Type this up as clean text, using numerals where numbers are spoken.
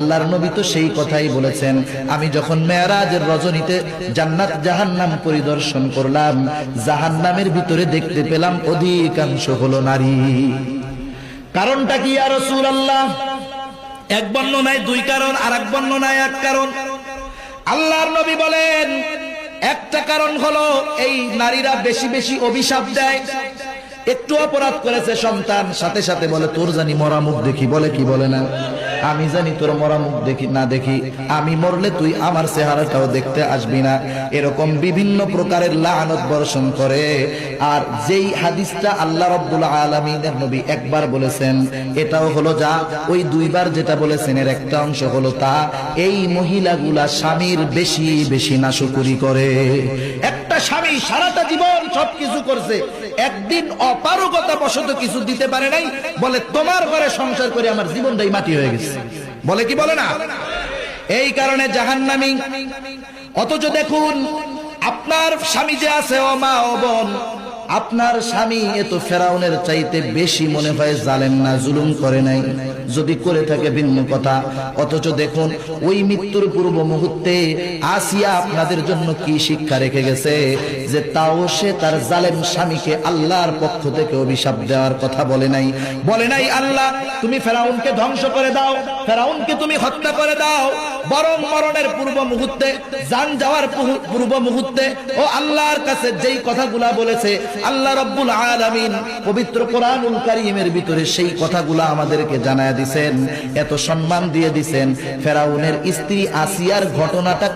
আল্লাহর নবী তো সেই কথাই বলেছেন, আমি যখন মেরাজের রজনীতে জান্নাত জাহান্নাম পরিদর্শন করলাম, জাহান্নামের ভিতরে দেখতে পেলাম অধিকাংশ হলো নারী। কারণটা কি ইয়া রাসূলুল্লাহ? এক বর্ণনায় দুই কারণ, আর এক বর্ণনায় এক কারণ। আল্লাহর নবী বলেন একটা কারণ হলো এই নারীরা বেশি বেশি অভিশাপ দেয়। একটু অপরাধ করেছে সন্তান, সাথে সাথে বলে তোর জানি মরা মুখ দেখি, বলে কি বলে না? আমি জানি তোর মরা মুখ দেখি না দেখি, আমি মরলে তুই আমার চেহারাটাও দেখতে আসবি না, এরকম বিভিন্ন প্রকারের লাআনত বর্ষণ করে। আর যেই হাদিসটা আল্লাহ রাব্বুল আলামিনের নবী একবার বলেছেন, এটাও হলো যা ওই দুইবার যেটা বলেছেন এর একটা অংশ হলো তা, এই মহিলাগুলা স্বামীর বেশি বেশি নাশকরি করে। একটা স্বামী সারাটা জীবন সবকিছু করছে, একদিন অপারগতা বশত কিছু দিতে পারে নাই, বলে তোমার ঘরে সংসার করে আমার জীবনটাই মাটি হয়ে গেছে, বলে কি বলে না? এই কারণে জাহান্নামী। অথচ দেখুন আপনার স্বামী যে আছে, ও মা ও বোন, আপনার স্বামী এত ফেরাউনের চাইতে বেশি মনে হয় জালেম না, জুলুম করে নাই, যদি করে থাকে ভিন্ন কথা। অথচ দেখুন ওই মৃত্যুর পূর্ব মুহূর্তে আসিয়া আপনাদের জন্য কি শিক্ষা রেখে গেছে, যে তাও সে তার জালেম স্বামীকে আল্লাহর পক্ষ থেকে অভিশাপ দেওয়ার কথা বলে নাই। বলে নাই আল্লাহ তুমি ফেরাউনকে ধ্বংস করে দাও, ফেরাউনকে তুমি হত্যা করে দাও, বরং মরণের পূর্ব মুহূর্তে, জান যাওয়ার পূর্ব মুহূর্তে ও আল্লাহর কাছে যেই কথাগুলা বলেছে আল্লাহ রাব্বুল আলামিন পবিত্র কোরআনুল কারীমের ভিতরে সেই কথাগুলা আমাদেরকে জানায়া দিবেন, এত সম্মান দিয়ে দিবেন। ফেরাউনের স্ত্রী আসিয়ার ঘটনাটা